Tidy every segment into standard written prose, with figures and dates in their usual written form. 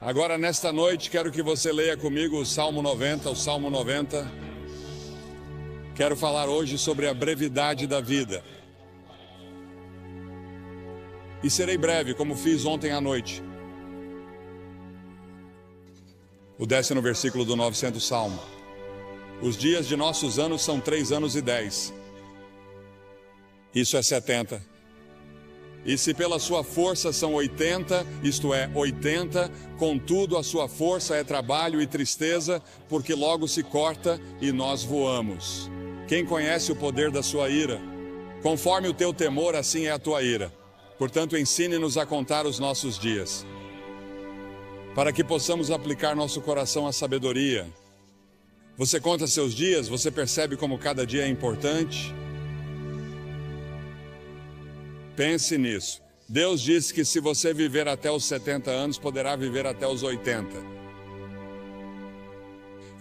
Agora, nesta noite, quero que você leia comigo o Salmo 90, o Salmo 90. Quero falar hoje sobre a brevidade da vida. E serei breve, como fiz ontem à noite. O 10º versículo do 900 Salmo. Os dias de nossos anos são 3 anos e 10. Isso é 70. E se pela sua força são 80, isto é, 80, contudo a sua força é trabalho e tristeza, porque logo se corta e nós voamos. Quem conhece o poder da sua ira? Conforme o teu temor, assim é a tua ira. Portanto, ensine-nos a contar os nossos dias, para que possamos aplicar nosso coração à sabedoria. Você conta seus dias? Você percebe como cada dia é importante? Pense nisso. Deus disse que se você viver até os 70 anos, poderá viver até os 80.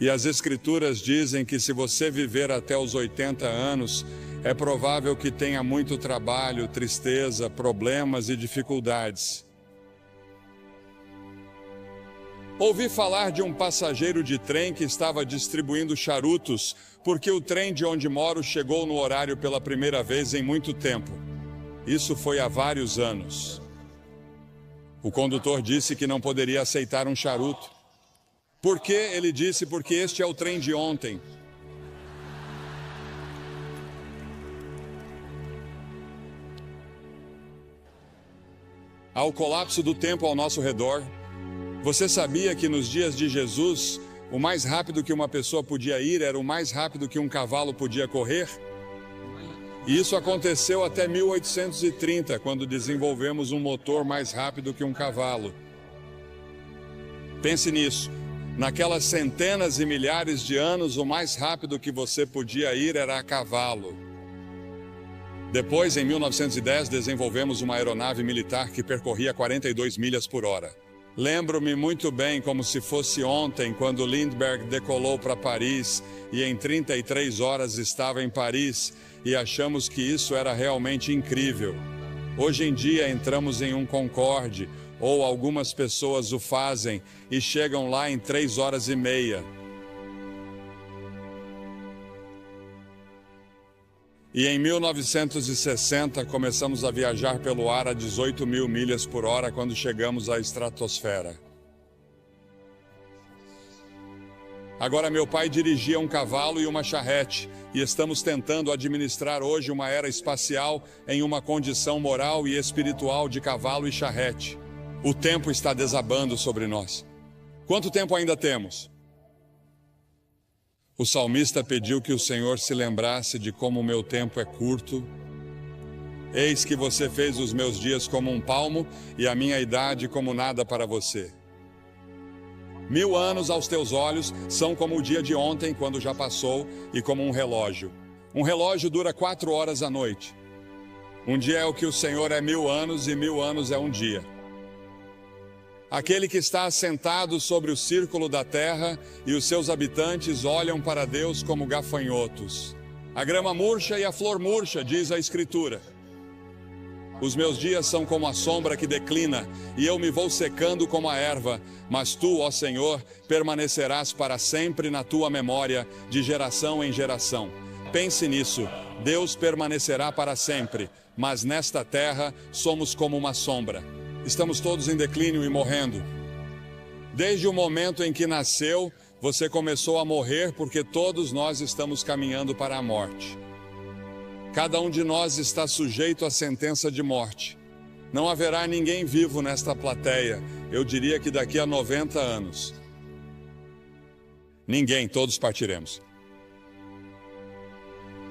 E as Escrituras dizem que se você viver até os 80 anos, é provável que tenha muito trabalho, tristeza, problemas e dificuldades. Ouvi falar de um passageiro de trem que estava distribuindo charutos, porque o trem de onde moro chegou no horário pela primeira vez em muito tempo. Isso foi há vários anos. O condutor disse que não poderia aceitar um charuto. Por quê? Ele disse, porque este é o trem de ontem. Há o colapso do tempo ao nosso redor. Você sabia que nos dias de Jesus, o mais rápido que uma pessoa podia ir era o mais rápido que um cavalo podia correr? E isso aconteceu até 1830, quando desenvolvemos um motor mais rápido que um cavalo. Pense nisso. Naquelas centenas e milhares de anos, o mais rápido que você podia ir era a cavalo. Depois, em 1910, desenvolvemos uma aeronave militar que percorria 42 milhas por hora. Lembro-me muito bem, como se fosse ontem, quando Lindbergh decolou para Paris e em 33 horas estava em Paris e achamos que isso era realmente incrível. Hoje em dia entramos em um Concorde, ou algumas pessoas o fazem e chegam lá em 3 horas e meia. E em 1960 começamos a viajar pelo ar a 18 mil milhas por hora quando chegamos à estratosfera. Agora meu pai dirigia um cavalo e uma charrete e estamos tentando administrar hoje uma era espacial em uma condição moral e espiritual de cavalo e charrete. O tempo está desabando sobre nós. Quanto tempo ainda temos? O salmista pediu que o Senhor se lembrasse de como o meu tempo é curto. Eis que você fez os meus dias como um palmo e a minha idade como nada para você. 1000 anos aos teus olhos são como o dia de ontem, quando já passou, e como um relógio. Um relógio dura 4 horas à noite. Um dia é o que o Senhor é 1000 anos e 1000 anos é um dia. Aquele que está assentado sobre o círculo da terra e os seus habitantes olham para Deus como gafanhotos. A grama murcha e a flor murcha, diz a Escritura. Os meus dias são como a sombra que declina, e eu me vou secando como a erva, mas tu, ó Senhor, permanecerás para sempre na tua memória, de geração em geração. Pense nisso, Deus permanecerá para sempre, mas nesta terra somos como uma sombra. Estamos todos em declínio e morrendo. Desde o momento em que nasceu, você começou a morrer porque todos nós estamos caminhando para a morte. Cada um de nós está sujeito à sentença de morte. Não haverá ninguém vivo nesta plateia, eu diria que daqui a 90 anos. Ninguém, todos partiremos.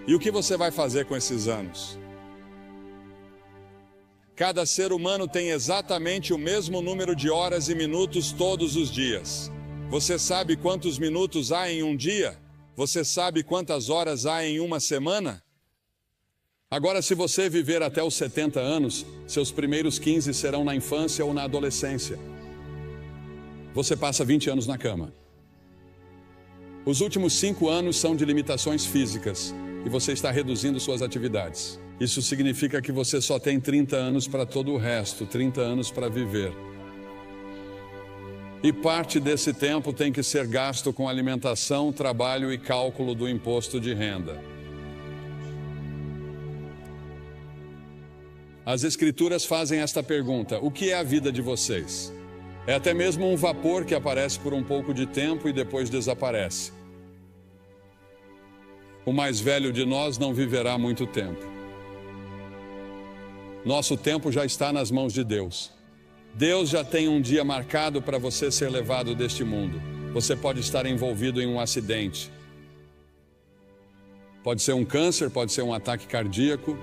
E o que você vai fazer com esses anos? Cada ser humano tem exatamente o mesmo número de horas e minutos todos os dias. Você sabe quantos minutos há em um dia? Você sabe quantas horas há em uma semana? Agora, se você viver até os 70 anos, seus primeiros 15 serão na infância ou na adolescência. Você passa 20 anos na cama. Os últimos 5 anos são de limitações físicas e você está reduzindo suas atividades. Isso significa que você só tem 30 anos para todo o resto, 30 anos para viver. E parte desse tempo tem que ser gasto com alimentação, trabalho e cálculo do imposto de renda. As Escrituras fazem esta pergunta: o que é a vida de vocês? É até mesmo um vapor que aparece por um pouco de tempo e depois desaparece. O mais velho de nós não viverá muito tempo. Nosso tempo já está nas mãos de Deus. Deus já tem um dia marcado para você ser levado deste mundo. Você pode estar envolvido em um acidente. Pode ser um câncer, pode ser um ataque cardíaco.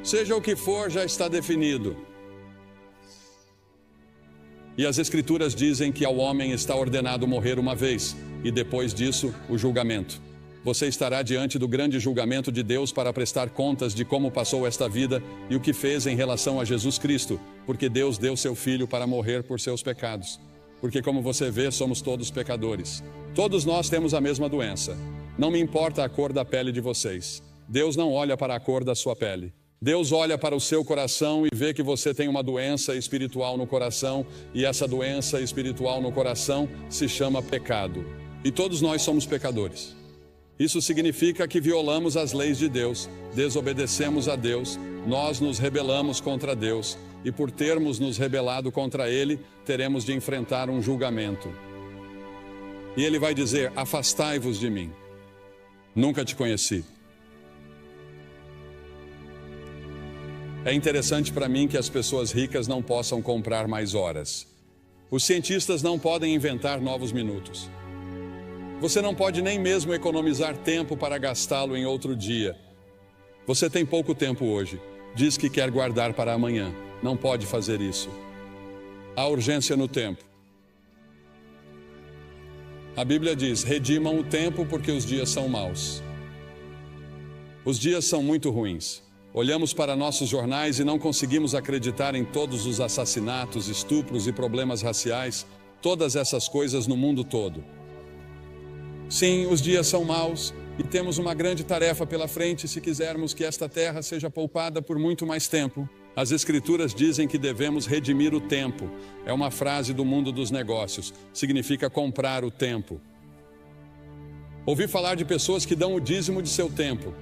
Seja o que for, já está definido. E as Escrituras dizem que ao homem está ordenado morrer uma vez, e depois disso, o julgamento. Você estará diante do grande julgamento de Deus para prestar contas de como passou esta vida e o que fez em relação a Jesus Cristo, porque Deus deu seu Filho para morrer por seus pecados. Porque, como você vê, somos todos pecadores. Todos nós temos a mesma doença. Não me importa a cor da pele de vocês. Deus não olha para a cor da sua pele. Deus olha para o seu coração e vê que você tem uma doença espiritual no coração, e essa doença espiritual no coração se chama pecado. E todos nós somos pecadores. Isso significa que violamos as leis de Deus, desobedecemos a Deus, nós nos rebelamos contra Deus, e por termos nos rebelado contra Ele, teremos de enfrentar um julgamento. E Ele vai dizer: afastai-vos de mim. Nunca te conheci. É interessante para mim que as pessoas ricas não possam comprar mais horas. Os cientistas não podem inventar novos minutos. Você não pode nem mesmo economizar tempo para gastá-lo em outro dia. Você tem pouco tempo hoje. Diz que quer guardar para amanhã. Não pode fazer isso. Há urgência no tempo. A Bíblia diz: redimam o tempo porque os dias são maus. Os dias são muito ruins. Olhamos para nossos jornais e não conseguimos acreditar em todos os assassinatos, estupros e problemas raciais, todas essas coisas no mundo todo. Sim, os dias são maus e temos uma grande tarefa pela frente se quisermos que esta terra seja poupada por muito mais tempo. As Escrituras dizem que devemos redimir o tempo. É uma frase do mundo dos negócios. Significa comprar o tempo. Ouvi falar de pessoas que dão o dízimo de seu tempo.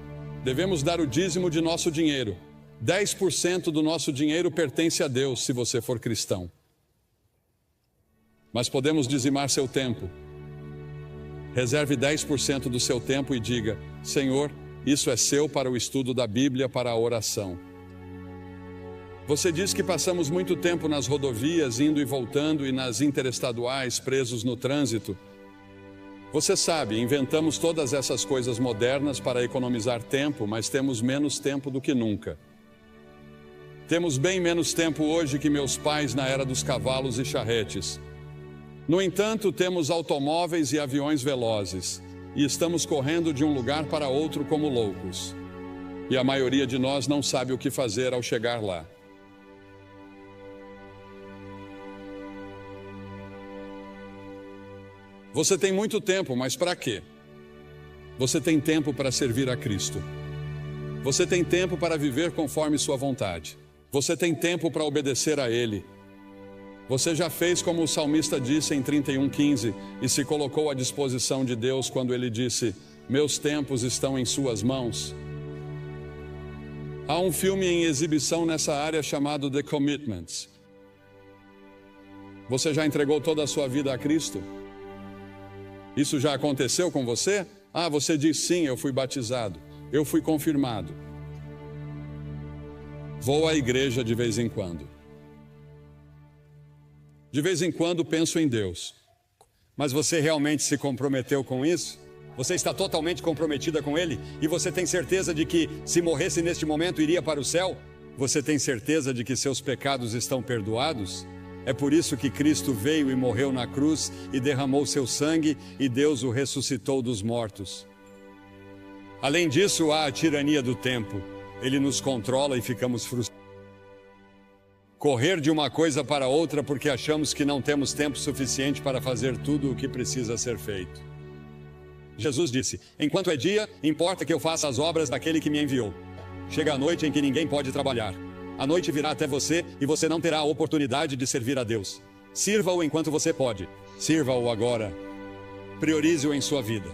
Devemos dar o dízimo de nosso dinheiro. 10% do nosso dinheiro pertence a Deus, se você for cristão. Mas podemos dizimar seu tempo. Reserve 10% do seu tempo e diga: Senhor, isso é seu para o estudo da Bíblia, para a oração. Você diz que passamos muito tempo nas rodovias, indo e voltando, e nas interestaduais, presos no trânsito. Você sabe, inventamos todas essas coisas modernas para economizar tempo, mas temos menos tempo do que nunca. Temos bem menos tempo hoje que meus pais na era dos cavalos e charretes. No entanto, temos automóveis e aviões velozes, e estamos correndo de um lugar para outro como loucos. E a maioria de nós não sabe o que fazer ao chegar lá. Você tem muito tempo, mas para quê? Você tem tempo para servir a Cristo. Você tem tempo para viver conforme sua vontade. Você tem tempo para obedecer a Ele. Você já fez como o salmista disse em 31:15 e se colocou à disposição de Deus quando ele disse: meus tempos estão em suas mãos. Há um filme em exibição nessa área chamado The Commitments. Você já entregou toda a sua vida a Cristo? Isso já aconteceu com você? Ah, você diz sim, eu fui batizado, eu fui confirmado. Vou à igreja de vez em quando. De vez em quando penso em Deus. Mas você realmente se comprometeu com isso? Você está totalmente comprometida com Ele? E você tem certeza de que, se morresse neste momento, iria para o céu? Você tem certeza de que seus pecados estão perdoados? É por isso que Cristo veio e morreu na cruz e derramou seu sangue e Deus o ressuscitou dos mortos. Além disso, há a tirania do tempo. Ele nos controla e ficamos frustrados. Correr de uma coisa para outra porque achamos que não temos tempo suficiente para fazer tudo o que precisa ser feito. Jesus disse: enquanto é dia, importa que eu faça as obras daquele que me enviou. Chega a noite em que ninguém pode trabalhar. A noite virá até você e você não terá a oportunidade de servir a Deus. Sirva-o enquanto você pode. Sirva-o agora. Priorize-o em sua vida.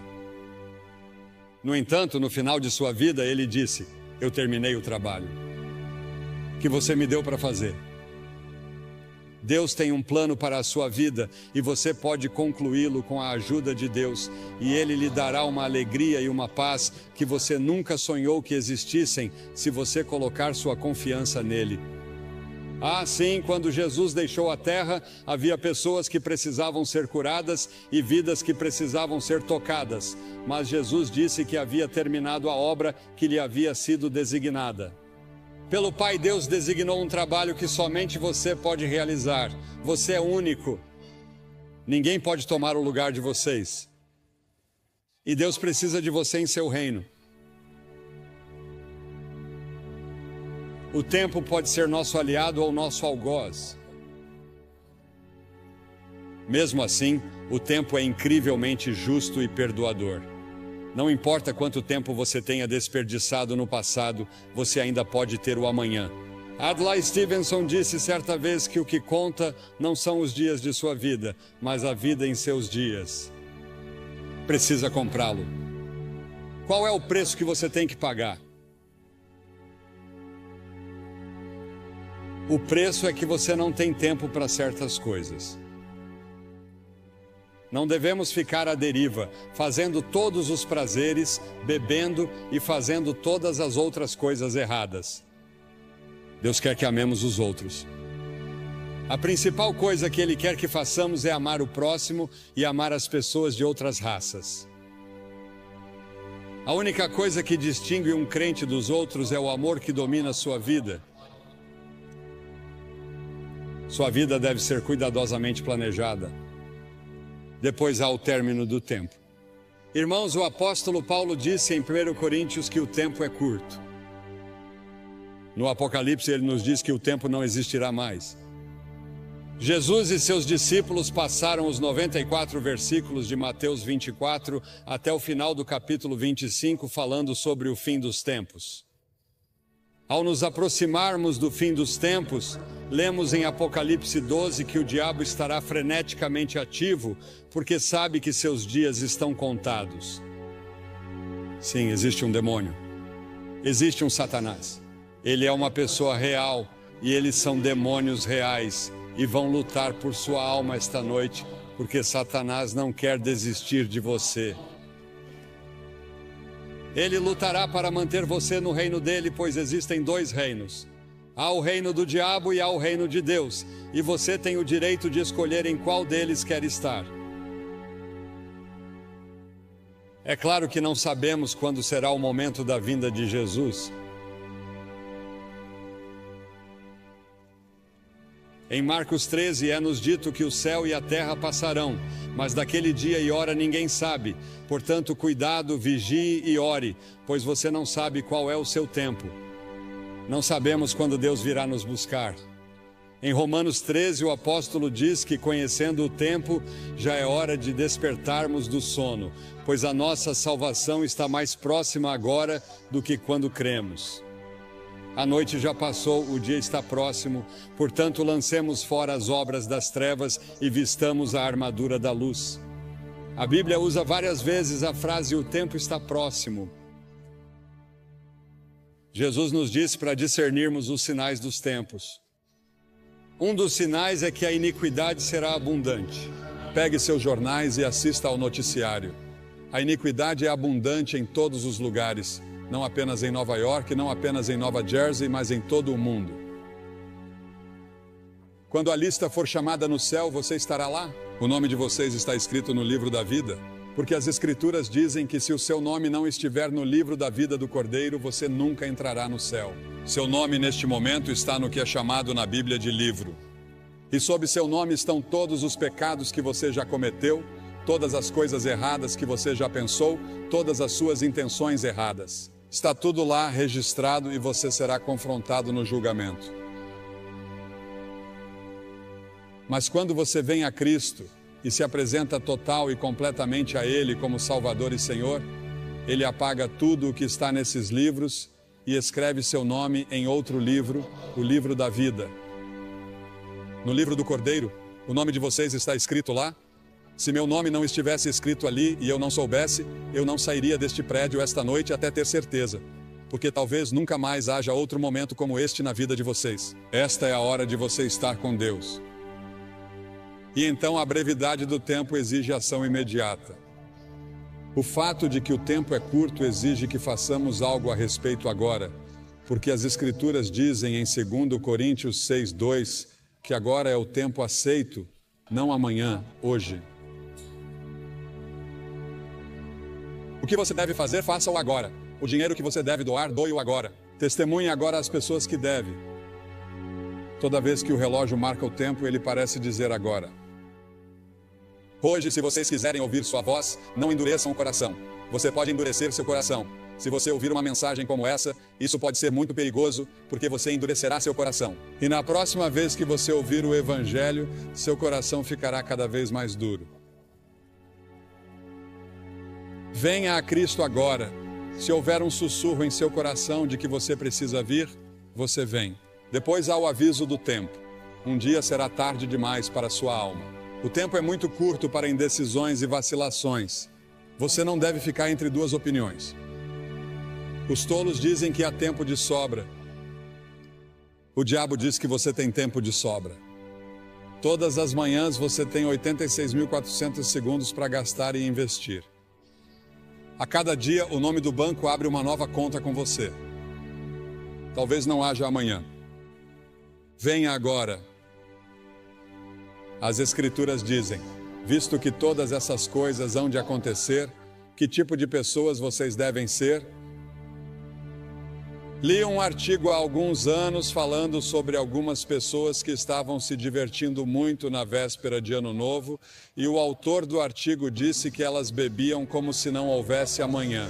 No entanto, no final de sua vida, ele disse: eu terminei o trabalho que você me deu para fazer. Deus tem um plano para a sua vida e você pode concluí-lo com a ajuda de Deus, e Ele lhe dará uma alegria e uma paz que você nunca sonhou que existissem se você colocar sua confiança nele. Ah, sim, quando Jesus deixou a terra, havia pessoas que precisavam ser curadas e vidas que precisavam ser tocadas, mas Jesus disse que havia terminado a obra que lhe havia sido designada. Pelo Pai, Deus designou um trabalho que somente você pode realizar. Você é único. Ninguém pode tomar o lugar de vocês. E Deus precisa de você em seu reino. O tempo pode ser nosso aliado ou nosso algoz. Mesmo assim, o tempo é incrivelmente justo e perdoador. Não importa quanto tempo você tenha desperdiçado no passado, você ainda pode ter o amanhã. Adlai Stevenson disse certa vez que o que conta não são os dias de sua vida, mas a vida em seus dias. Precisa comprá-lo. Qual é o preço que você tem que pagar? O preço é que você não tem tempo para certas coisas. Não devemos ficar à deriva, fazendo todos os prazeres, bebendo e fazendo todas as outras coisas erradas. Deus quer que amemos os outros. A principal coisa que Ele quer que façamos é amar o próximo e amar as pessoas de outras raças. A única coisa que distingue um crente dos outros é o amor que domina a sua vida. Sua vida deve ser cuidadosamente planejada. Depois há o término do tempo. Irmãos, o apóstolo Paulo disse em 1 Coríntios que o tempo é curto. No Apocalipse ele nos diz que o tempo não existirá mais. Jesus e seus discípulos passaram os 94 versículos de Mateus 24 até o final do capítulo 25 falando sobre o fim dos tempos. Ao nos aproximarmos do fim dos tempos, lemos em Apocalipse 12 que o diabo estará freneticamente ativo, porque sabe que seus dias estão contados. Sim, existe um demônio. Existe um Satanás. Ele é uma pessoa real e eles são demônios reais e vão lutar por sua alma esta noite, porque Satanás não quer desistir de você. Ele lutará para manter você no reino dele, pois existem dois reinos. Há o reino do diabo e há o reino de Deus, e você tem o direito de escolher em qual deles quer estar. É claro que não sabemos quando será o momento da vinda de Jesus. Em Marcos 13 é-nos dito que o céu e a terra passarão, mas daquele dia e hora ninguém sabe. Portanto, cuidado, vigie e ore, pois você não sabe qual é o seu tempo. Não sabemos quando Deus virá nos buscar. Em Romanos 13, o apóstolo diz que, conhecendo o tempo, já é hora de despertarmos do sono, pois a nossa salvação está mais próxima agora do que quando cremos. A noite já passou, o dia está próximo, portanto lancemos fora as obras das trevas e vistamos a armadura da luz. A Bíblia usa várias vezes a frase "o tempo está próximo". Jesus nos disse para discernirmos os sinais dos tempos. Um dos sinais é que a iniquidade será abundante. Pegue seus jornais e assista ao noticiário. A iniquidade é abundante em todos os lugares. Não apenas em Nova York, não apenas em Nova Jersey, mas em todo o mundo. Quando a lista for chamada no céu, você estará lá? O nome de vocês está escrito no livro da vida? Porque as Escrituras dizem que se o seu nome não estiver no livro da vida do Cordeiro, você nunca entrará no céu. Seu nome neste momento está no que é chamado na Bíblia de livro. E sob seu nome estão todos os pecados que você já cometeu, todas as coisas erradas que você já pensou, todas as suas intenções erradas. Está tudo lá registrado e você será confrontado no julgamento. Mas quando você vem a Cristo e se apresenta total e completamente a Ele como Salvador e Senhor, Ele apaga tudo o que está nesses livros e escreve seu nome em outro livro, o livro da vida. No livro do Cordeiro, O nome de vocês está escrito lá? Se meu nome não estivesse escrito ali e eu não soubesse, eu não sairia deste prédio esta noite até ter certeza. Porque talvez nunca mais haja outro momento como este na vida de vocês. Esta é a hora de você estar com Deus. E então a brevidade do tempo exige ação imediata. O fato de que o tempo é curto exige que façamos algo a respeito agora, porque as Escrituras dizem em 2 Coríntios 6:2 que agora é o tempo aceito, não amanhã, hoje. O que você deve fazer, faça-o agora. O dinheiro que você deve doar, doe-o agora. Testemunhe agora às pessoas que deve. Toda vez que o relógio marca o tempo, ele parece dizer agora. Hoje, se vocês quiserem ouvir sua voz, não endureçam o coração. Você pode endurecer seu coração. Se você ouvir uma mensagem como essa, isso pode ser muito perigoso, porque você endurecerá seu coração. E na próxima vez que você ouvir o Evangelho, seu coração ficará cada vez mais duro. Venha a Cristo agora. Se houver um sussurro em seu coração de que você precisa vir, você vem. Depois há o aviso do tempo. Um dia será tarde demais para sua alma. O tempo é muito curto para indecisões e vacilações. Você não deve ficar entre duas opiniões. Os tolos dizem que há tempo de sobra. O diabo diz que você tem tempo de sobra. Todas as manhãs você tem 86.400 segundos para gastar e investir. A cada dia, o nome do banco abre uma nova conta com você. Talvez não haja amanhã. Venha agora. As Escrituras dizem, visto que todas essas coisas hão de acontecer, que tipo de pessoas vocês devem ser? Li um artigo há alguns anos falando sobre algumas pessoas que estavam se divertindo muito na véspera de Ano Novo, e o autor do artigo disse que elas bebiam como se não houvesse amanhã.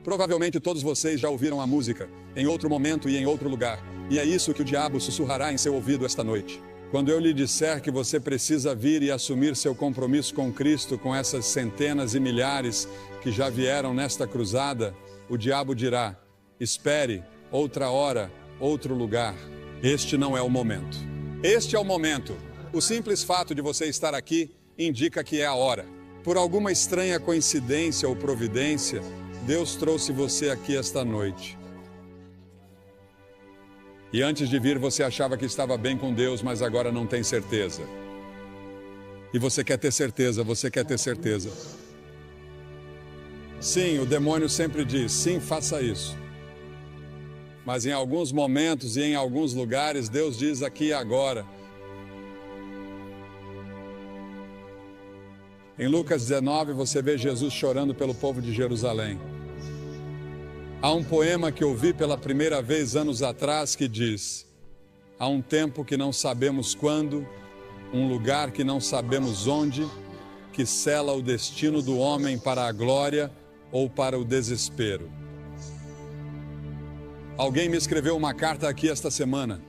Provavelmente todos vocês já ouviram a música, em outro momento e em outro lugar, e é isso que o diabo sussurrará em seu ouvido esta noite. Quando eu lhe disser que você precisa vir e assumir seu compromisso com Cristo, com essas centenas e milhares que já vieram nesta cruzada, o diabo dirá, espere, outra hora, outro lugar. Este não é o momento. Este é o momento. O simples fato de você estar aqui indica que é a hora. Por alguma estranha coincidência ou providência, Deus trouxe você aqui esta noite. E antes de vir você achava que estava bem com Deus, mas agora não tem certeza. E você quer ter certeza, você quer ter certeza. Sim, o demônio sempre diz, sim, faça isso. Mas em alguns momentos e em alguns lugares, Deus diz aqui e agora. Em Lucas 19, você vê Jesus chorando pelo povo de Jerusalém. Há um poema que ouvi pela primeira vez anos atrás que diz: há um tempo que não sabemos quando, um lugar que não sabemos onde, que sela o destino do homem para a glória ou para o desespero. Alguém me escreveu uma carta aqui esta semana.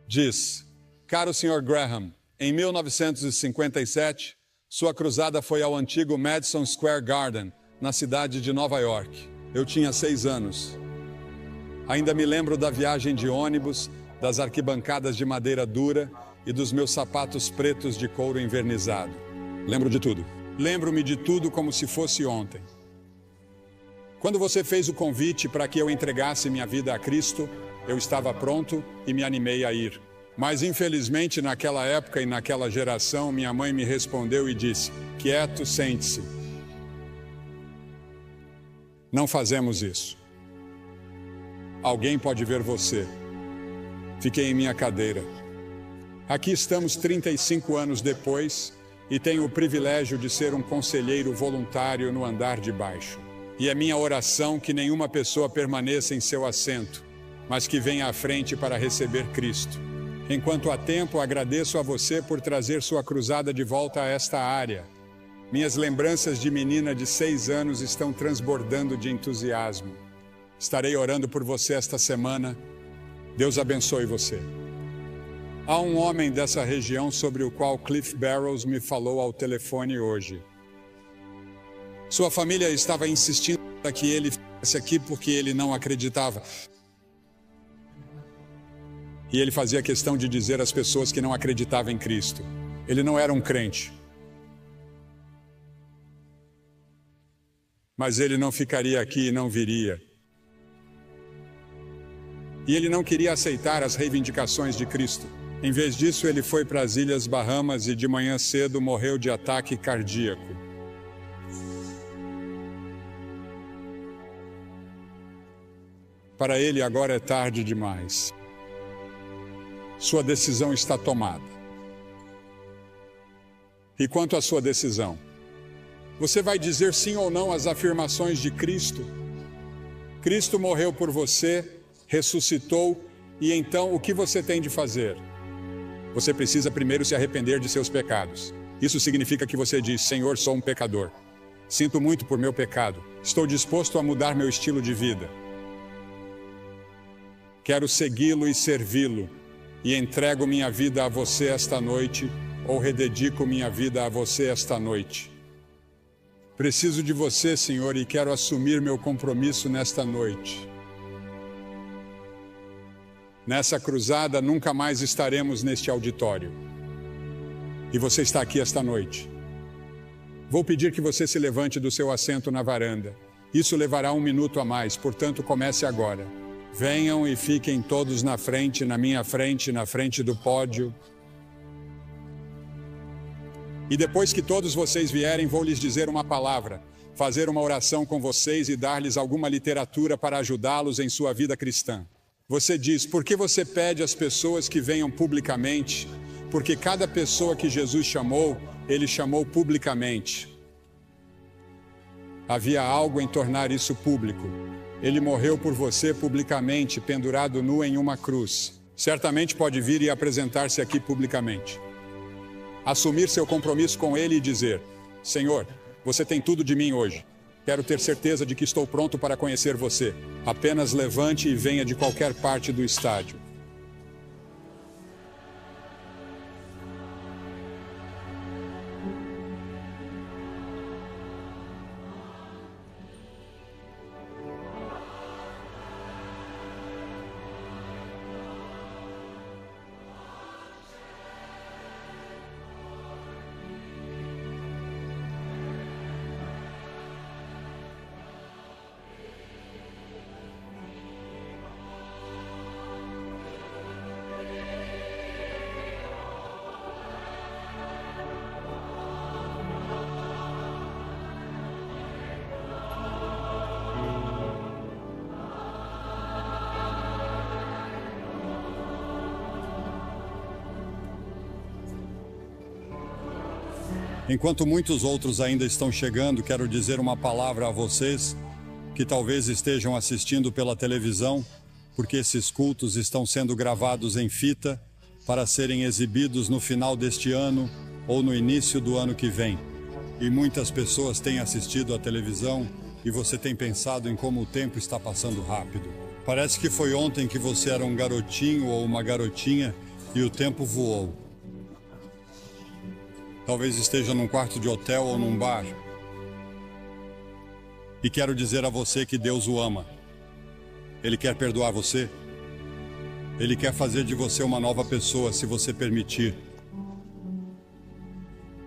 Diz: caro Sr. Graham, em 1957, sua cruzada foi ao antigo Madison Square Garden, na cidade de Nova York. Eu tinha 6 anos. Ainda me lembro da viagem de ônibus, das arquibancadas de madeira dura e dos meus sapatos pretos de couro envernizado. Lembro de tudo. Lembro-me de tudo como se fosse ontem. Quando você fez o convite para que eu entregasse minha vida a Cristo, eu estava pronto e me animei a ir. Mas infelizmente naquela época e naquela geração, minha mãe me respondeu e disse: quieto, sente-se. Não fazemos isso. Alguém pode ver você. Fiquei em minha cadeira. Aqui estamos 35 anos depois e tenho o privilégio de ser um conselheiro voluntário no andar de baixo. E é minha oração que nenhuma pessoa permaneça em seu assento, mas que venha à frente para receber Cristo. Enquanto há tempo, agradeço a você por trazer sua cruzada de volta a esta área. Minhas lembranças de menina de 6 anos estão transbordando de entusiasmo. Estarei orando por você esta semana. Deus abençoe você. Há um homem dessa região sobre o qual Cliff Barrows me falou ao telefone hoje. Sua família estava insistindo para que ele ficasse aqui porque ele não acreditava. E ele fazia questão de dizer às pessoas que não acreditavam em Cristo. Ele não era um crente. Mas ele não ficaria aqui e não viria. E ele não queria aceitar as reivindicações de Cristo. Em vez disso, ele foi para as Ilhas Bahamas e de manhã cedo morreu de ataque cardíaco. Para ele agora é tarde demais. Sua decisão está tomada. E quanto à sua decisão? Você vai dizer sim ou não às afirmações de Cristo? Cristo morreu por você, ressuscitou, e então o que você tem de fazer? Você precisa primeiro se arrepender de seus pecados. Isso significa que você diz: Senhor, sou um pecador. Sinto muito por meu pecado. Estou disposto a mudar meu estilo de vida. Quero segui-lo e servi-lo. E entrego minha vida a você esta noite, ou rededico minha vida a você esta noite. Preciso de você, Senhor, e quero assumir meu compromisso nesta noite. Nessa cruzada, nunca mais estaremos neste auditório. E você está aqui esta noite. Vou pedir que você se levante do seu assento na varanda. Isso levará 1 minuto a mais, portanto, comece agora. Venham e fiquem todos na frente, na minha frente, na frente do pódio. E depois que todos vocês vierem, vou lhes dizer uma palavra, fazer uma oração com vocês e dar-lhes alguma literatura para ajudá-los em sua vida cristã. Você diz: por que você pede às pessoas que venham publicamente? Porque cada pessoa que Jesus chamou, ele chamou publicamente. Havia algo em tornar isso público. Ele morreu por você publicamente, pendurado nu em uma cruz. Certamente pode vir e apresentar-se aqui publicamente. Assumir seu compromisso com ele e dizer: Senhor, você tem tudo de mim hoje. Quero ter certeza de que estou pronto para conhecer você. Apenas levante e venha de qualquer parte do estádio. Enquanto muitos outros ainda estão chegando, quero dizer uma palavra a vocês que talvez estejam assistindo pela televisão, porque esses cultos estão sendo gravados em fita para serem exibidos no final deste ano ou no início do ano que vem. E muitas pessoas têm assistido à televisão e você tem pensado em como o tempo está passando rápido. Parece que foi ontem que você era um garotinho ou uma garotinha e o tempo voou. Talvez esteja num quarto de hotel ou num bar. E quero dizer a você que Deus o ama. Ele quer perdoar você. Ele quer fazer de você uma nova pessoa, se você permitir.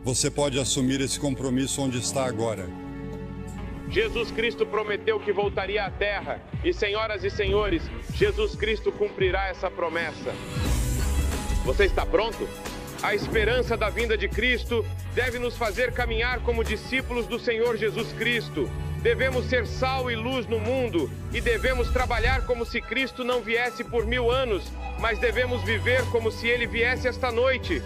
Você pode assumir esse compromisso onde está agora. Jesus Cristo prometeu que voltaria à Terra. E, senhoras e senhores, Jesus Cristo cumprirá essa promessa. Você está pronto? A esperança da vinda de Cristo deve nos fazer caminhar como discípulos do Senhor Jesus Cristo. Devemos ser sal e luz no mundo e devemos trabalhar como se Cristo não viesse por 1000 anos, mas devemos viver como se Ele viesse esta noite.